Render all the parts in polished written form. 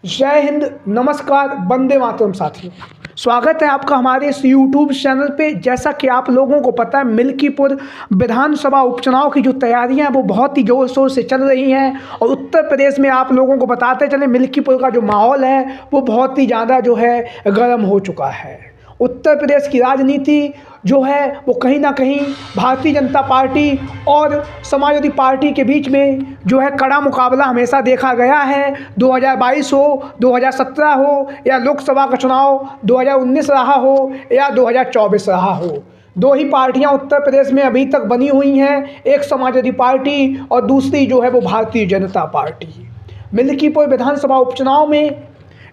जय हिंद, नमस्कार, वंदे मातरम साथियों। स्वागत है आपका हमारे इस यूट्यूब चैनल पे। जैसा कि आप लोगों को पता है, मिल्कीपुर विधानसभा उपचुनाव की जो तैयारियां हैं वो बहुत ही जोर शोर से चल रही हैं और उत्तर प्रदेश में आप लोगों को बताते चले मिल्कीपुर का जो माहौल है वो बहुत ही ज़्यादा जो है गर्म हो चुका है। उत्तर प्रदेश की राजनीति जो है वो कहीं ना कहीं भारतीय जनता पार्टी और समाजवादी पार्टी के बीच में जो है कड़ा मुकाबला हमेशा देखा गया है। 2022 हो, 2017 हो या लोकसभा का चुनाव 2019 रहा हो या 2024 रहा हो, दो ही पार्टियां उत्तर प्रदेश में अभी तक बनी हुई हैं, एक समाजवादी पार्टी और दूसरी जो है वो भारतीय जनता पार्टी। मिल्कीपुर विधानसभा उपचुनाव में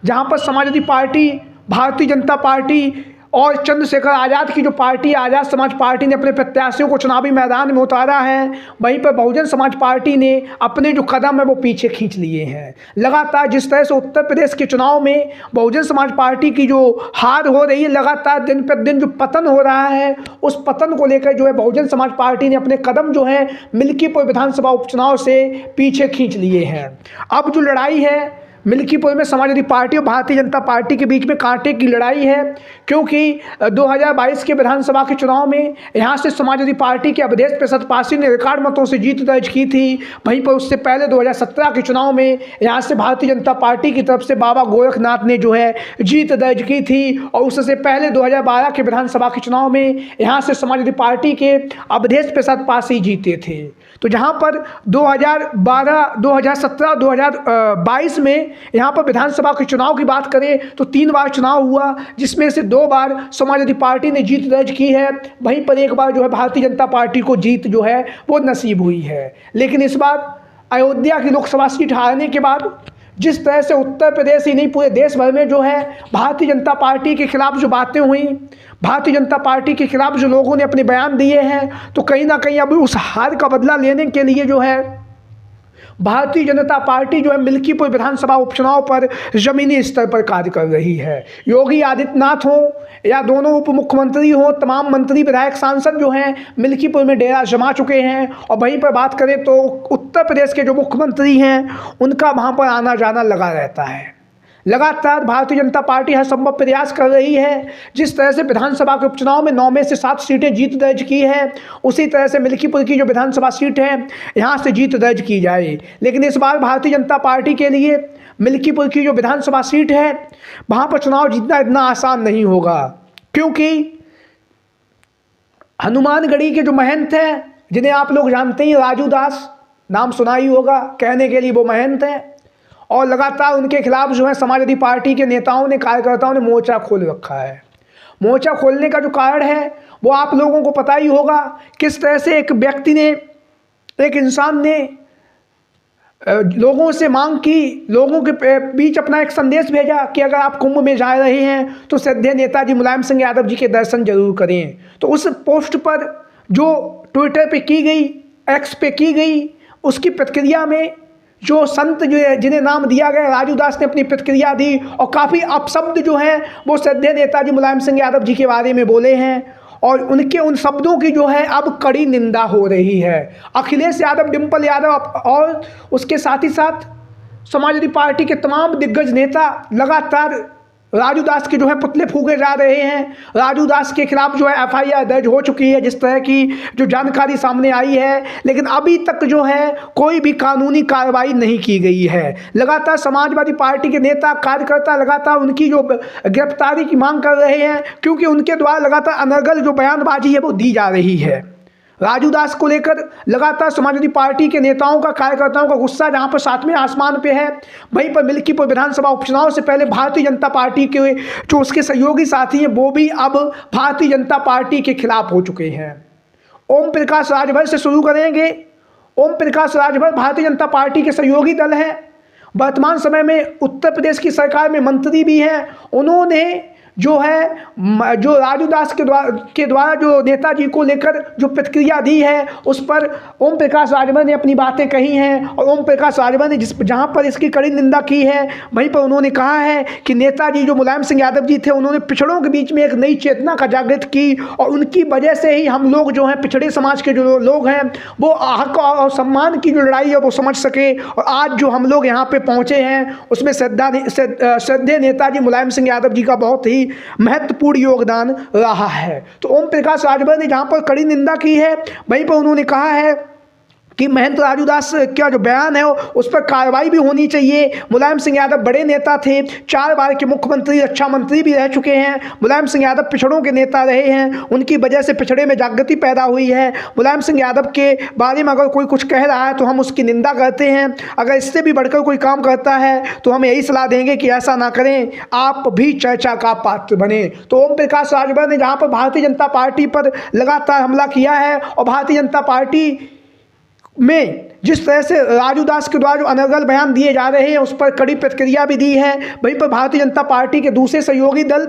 जहां पर समाजवादी पार्टी, भारतीय जनता पार्टी और चंद्रशेखर आज़ाद की जो पार्टी आज़ाद समाज पार्टी ने अपने प्रत्याशियों को चुनावी मैदान में उतारा है, वहीं पर बहुजन समाज पार्टी ने अपने जो कदम है वो पीछे खींच लिए हैं। लगातार जिस तरह से उत्तर प्रदेश के चुनाव में बहुजन समाज पार्टी की जो हार हो रही है, लगातार दिन पर दिन जो पतन हो रहा है, उस पतन को लेकर जो है बहुजन समाज पार्टी ने अपने कदम जो है मिल्कीपुर विधानसभा उपचुनाव से पीछे खींच लिए हैं। अब जो लड़ाई है मिल्कीपुर में समाजवादी पार्टी और भारतीय जनता पार्टी के बीच में कांटे की लड़ाई है, क्योंकि 2022 के विधानसभा के चुनाव में यहां से समाजवादी पार्टी के अवधेश प्रसाद पासी ने रिकॉर्ड मतों से जीत दर्ज की थी। वहीं पर उससे पहले 2017 के चुनाव में यहां से भारतीय जनता पार्टी की तरफ से बाबा गोरखनाथ ने जो है जीत दर्ज की थी और उससे पहले 2012 के विधानसभा के चुनाव में यहाँ से समाजवादी पार्टी के अवधेश प्रसाद पासी जीते थे। तो जहाँ पर 2012, 2017, 2022 में यहाँ पर विधानसभा के चुनाव की बात करें तो 3 बार चुनाव हुआ, जिसमें से 2 बार समाजवादी पार्टी ने जीत दर्ज की है। वहीं पर एक बार जो है भारतीय जनता पार्टी को जीत जो है वो नसीब हुई है। लेकिन इस बार अयोध्या की लोकसभा सीट हारने के बाद जिस तरह से उत्तर प्रदेश ही नहीं पूरे देश भर में जो है भारतीय जनता पार्टी के खिलाफ जो बातें हुई, भारतीय जनता पार्टी के खिलाफ जो लोगों ने अपने बयान दिए हैं, तो कहीं ना कहीं अब उस हार का बदला लेने के लिए जो है भारतीय जनता पार्टी जो है मिल्कीपुर विधानसभा उपचुनाव पर जमीनी स्तर पर कार्य कर रही है। योगी आदित्यनाथ हो या दोनों उप मुख्यमंत्री हो, तमाम मंत्री, विधायक, सांसद जो हैं मिल्कीपुर में डेरा जमा चुके हैं। और वहीं पर बात करें तो उत्तर प्रदेश के जो मुख्यमंत्री हैं उनका वहाँ पर आना जाना लगा रहता है। लगातार भारतीय जनता पार्टी हर संभव प्रयास कर रही है। जिस तरह से विधानसभा के उपचुनाव में 9 में से 7 सीटें जीत दर्ज की है, उसी तरह से मिल्कीपुर की जो विधानसभा सीट है यहाँ से जीत दर्ज की जाए। लेकिन इस बार भारतीय जनता पार्टी के लिए मिल्कीपुर की जो विधानसभा सीट है वहाँ पर चुनाव जीतना इतना आसान नहीं होगा, क्योंकि हनुमानगढ़ी के जो महंत हैं, जिन्हें आप लोग जानते ही, राजू दास नाम सुना ही होगा, कहने के लिए वो महंत हैं, और लगातार उनके खिलाफ जो है समाजवादी पार्टी के नेताओं ने, कार्यकर्ताओं ने मोर्चा खोल रखा है। मोर्चा खोलने का जो कारण है वो आप लोगों को पता ही होगा। किस तरह से एक व्यक्ति ने, एक इंसान ने लोगों से मांग की, लोगों के बीच अपना एक संदेश भेजा कि अगर आप कुंभ में जा रहे हैं तो श्रद्धेय नेताजी मुलायम सिंह यादव जी के दर्शन जरूर करें। तो उस पोस्ट पर जो ट्विटर पे की गई, एक्स पे की गई, उसकी प्रतिक्रिया में जो संत जो है, जिन्हें नाम दिया गया, राजू दास ने अपनी प्रतिक्रिया दी और काफ़ी अपशब्द जो हैं वो श्रद्धेय नेताजी मुलायम सिंह यादव जी के बारे में बोले हैं और उनके उन शब्दों की जो है अब कड़ी निंदा हो रही है। अखिलेश यादव, डिम्पल यादव और उसके साथ ही साथ समाजवादी पार्टी के तमाम दिग्गज नेता लगातार राजू दास के जो है पुतले फूके जा रहे हैं। राजू दास के खिलाफ जो है FIR दर्ज हो चुकी है, जिस तरह की जो जानकारी सामने आई है, लेकिन अभी तक जो है कोई भी कानूनी कार्रवाई नहीं की गई है। लगातार समाजवादी पार्टी के नेता, कार्यकर्ता लगातार उनकी जो गिरफ्तारी की मांग कर रहे हैं, क्योंकि उनके द्वारा लगातार अनर्गल जो बयानबाजी है वो दी जा रही है। राजू दास को लेकर लगातार समाजवादी पार्टी के नेताओं का, कार्यकर्ताओं का गुस्सा जहां पर 7वें आसमान पे है, वहीं पर मिल्कीपुर विधानसभा उपचुनाव से पहले भारतीय जनता पार्टी के जो उसके सहयोगी साथी हैं वो भी अब भारतीय जनता पार्टी के खिलाफ हो चुके हैं। ओम प्रकाश राजभर से शुरू करेंगे। ओम प्रकाश राजभर भारतीय जनता पार्टी के सहयोगी दल हैं, वर्तमान समय में उत्तर प्रदेश की सरकार में मंत्री भी हैं। उन्होंने जो है जो राजू दास के द्वारा जो नेताजी को लेकर जो प्रतिक्रिया दी है उस पर ओम प्रकाश राजभर ने अपनी बातें कही हैं। और ओम प्रकाश राजभर ने जहाँ पर इसकी कड़ी निंदा की है वहीं पर उन्होंने कहा है कि नेताजी जो मुलायम सिंह यादव जी थे उन्होंने पिछड़ों के बीच में एक नई चेतना का जागृत की और उनकी वजह से ही हम लोग जो हैं पिछड़े समाज के जो लोग हैं वो हक और सम्मान की जो लड़ाई है वो समझ सके। और आज जो हम लोग यहाँ पे पहुँचे हैं उसमें श्रद्धेय नेताजी मुलायम सिंह यादव जी का बहुत ही महत्वपूर्ण योगदान रहा है। तो ओम प्रकाश राजभर ने जहाँ पर कड़ी निंदा की है वहीं पर उन्होंने कहा है कि महंत राजू दास का जो बयान है उस पर कार्रवाई भी होनी चाहिए। मुलायम सिंह यादव बड़े नेता थे, 4 बार के मुख्यमंत्री, रक्षा मंत्री भी रह चुके हैं। मुलायम सिंह यादव पिछड़ों के नेता रहे हैं, उनकी वजह से पिछड़े में जागृति पैदा हुई है। मुलायम सिंह यादव के बारे में अगर कोई कुछ कह रहा है तो हम उसकी निंदा करते हैं, अगर इससे भी बढ़कर कोई काम करता है तो हम यही सलाह देंगे कि ऐसा ना करें, आप भी चर्चा का पात्र बने। तो ओम प्रकाश राजभर ने जहाँ पर भारतीय जनता पार्टी पर लगातार हमला किया है और भारतीय जनता पार्टी में जिस तरह से राजू दास के द्वारा जो अनर्गल बयान दिए जा रहे हैं उस पर कड़ी प्रतिक्रिया भी दी है। वहीं पर भारतीय जनता पार्टी के दूसरे सहयोगी दल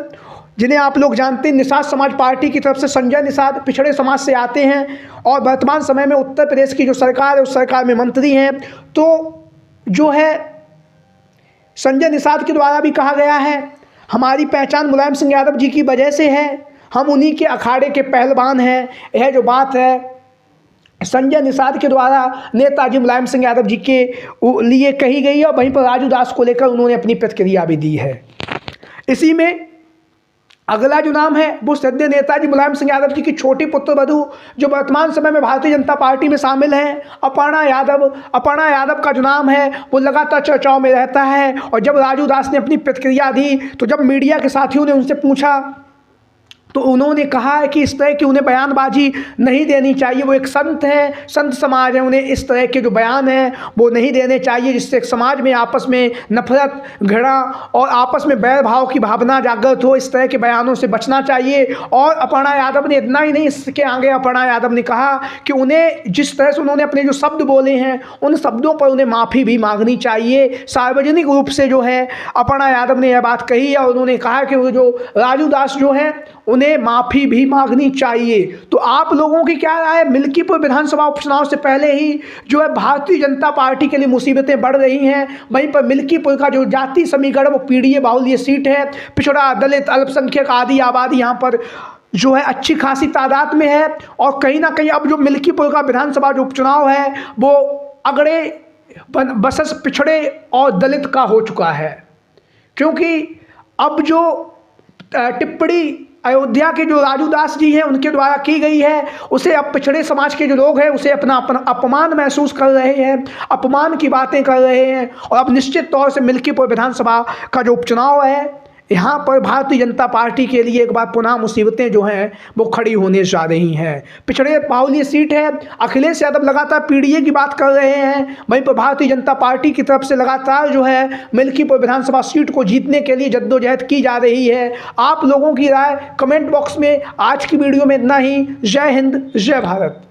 जिन्हें आप लोग जानते हैं निषाद समाज पार्टी की तरफ से संजय निषाद पिछड़े समाज से आते हैं और वर्तमान समय में उत्तर प्रदेश की जो सरकार है उस सरकार में मंत्री हैं। तो जो है संजय निषाद के द्वारा भी कहा गया है हमारी पहचान मुलायम सिंह यादव जी की वजह से है, हम उन्हीं के अखाड़े के पहलवान हैं। यह जो बात है संजय निषाद के द्वारा नेताजी मुलायम सिंह यादव जी के लिए कही गई है और वहीं पर राजू दास को लेकर उन्होंने अपनी प्रतिक्रिया भी दी है। इसी में अगला जो नाम है वो श्रद्धेय नेताजी मुलायम सिंह यादव जी की छोटी पुत्रवधू जो वर्तमान समय में भारतीय जनता पार्टी में शामिल हैं, अपर्णा यादव। अपर्णा यादव का जो नाम है वो लगातार चर्चाओं में रहता है। और जब राजू दास ने अपनी प्रतिक्रिया दी तो जब मीडिया के साथियों ने उनसे पूछा तो उन्होंने कहा है कि इस तरह की उन्हें बयानबाजी नहीं देनी चाहिए, वो एक संत है, संत समाज है, उन्हें इस तरह के जो बयान हैं वो नहीं देने चाहिए जिससे समाज में आपस में नफरत, घृणा और आपस में बैर भाव की भावना जागृत हो। इस तरह के बयानों से बचना चाहिए। और अपर्णा यादव ने इतना ही नहीं, इसके आगे अपर्णा यादव ने कहा कि उन्हें जिस तरह से उन्होंने अपने जो शब्द बोले हैं उन शब्दों पर उन्हें माफ़ी भी मांगनी चाहिए। सार्वजनिक रूप से जो है अपर्णा यादव ने यह बात कही है और उन्होंने कहा कि वो जो राजू दास जो हैं उन्हें माफ़ी भी मांगनी चाहिए। तो आप लोगों की क्या राय है? मिल्कीपुर विधानसभा उपचुनाव से पहले ही जो है भारतीय जनता पार्टी के लिए मुसीबतें बढ़ रही हैं। वहीं पर मिल्कीपुर का जो जाति समीकरण वो पीडीए बाहुल्य सीट है, पिछड़ा, दलित, अल्पसंख्यक आदि आबादी यहाँ पर जो है अच्छी खासी तादाद में है। और कहीं ना कहीं अब जो मिल्कीपुर का विधानसभा जो उपचुनाव है वो अगड़े बसस पिछड़े और दलित का हो चुका है, क्योंकि अब जो टिप्पणी अयोध्या के जो राजू दास जी हैं उनके द्वारा की गई है उसे अब पिछड़े समाज के जो लोग हैं उसे अपना अपमान महसूस कर रहे हैं, अपमान की बातें कर रहे हैं। और अब निश्चित तौर से मिल्कीपुर विधानसभा का जो उपचुनाव है यहाँ पर भारतीय जनता पार्टी के लिए एक बार पुनः मुसीबतें जो हैं वो खड़ी होने जा रही हैं। पिछड़े बाहुल्य सीट है, अखिलेश यादव लगातार पीडीए की बात कर रहे हैं, वहीं पर भारतीय जनता पार्टी की तरफ से लगातार जो है मिल्कीपुर विधानसभा सीट को जीतने के लिए जद्दोजहद की जा रही है। आप लोगों की राय कमेंट बॉक्स में। आज की वीडियो में इतना ही। जय हिंद, जय भारत।